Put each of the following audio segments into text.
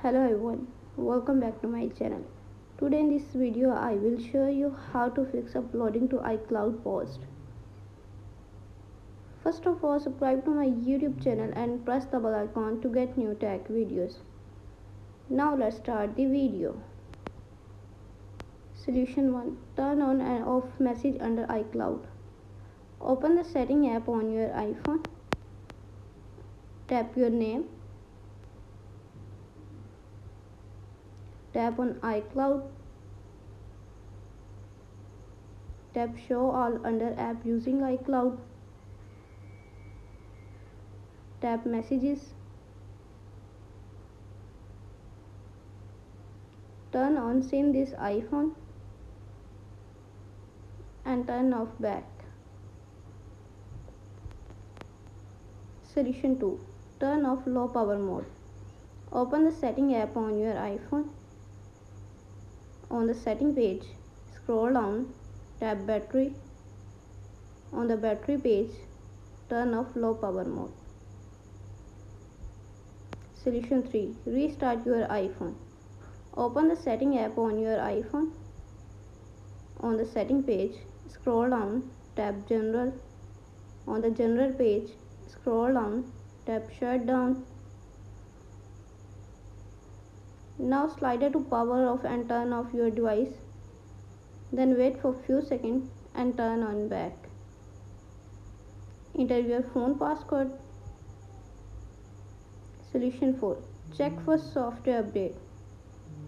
Hello everyone, welcome back to my channel. Today in this video I will show you how to fix uploading to iCloud post. First of all, subscribe to my YouTube channel and press the bell icon to get new tech videos. Now let's start the video. Solution 1. Turn on and off message under iCloud. Open the setting app on your iPhone. Tap your name. Tap on iCloud. Tap show all under app using iCloud. Tap messages. Turn on send this iPhone and turn off back. Solution 2. Turn off low power mode. Open the setting app on your iPhone. On the setting page, scroll down, tap battery. On the battery page, turn off low power mode. Solution 3. Restart your iPhone. Open the setting app on your iPhone. On the setting page, scroll down, tap general. On the general page, scroll down, tap shutdown. Now slide to power off and turn off your device. Then wait for few seconds and turn on back. Enter your phone passcode. Solution 4. Check for software update.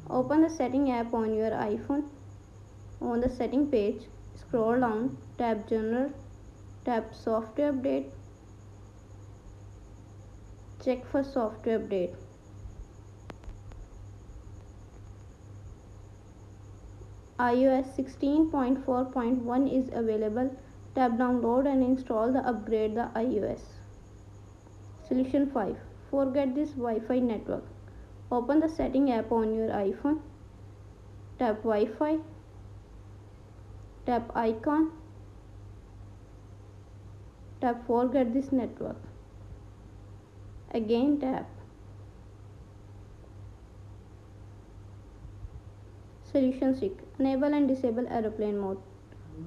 Open the setting app on your iPhone. On the setting page, scroll down, tap general, tap software update. Check for software update. iOS 16.4.1 is available. Tap download and install the upgrade the iOS. Solution 5. Forget this Wi-Fi network. Open the setting app on your iPhone. Tap Wi-Fi. Tap icon. Tap forget this network. Again tap. Solution 6. Enable and disable aeroplane mode.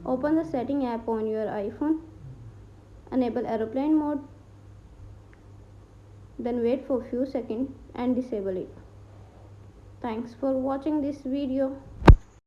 Open the setting app on your iPhone. Enable aeroplane mode. Then wait for few seconds and disable it. Thanks for watching this video.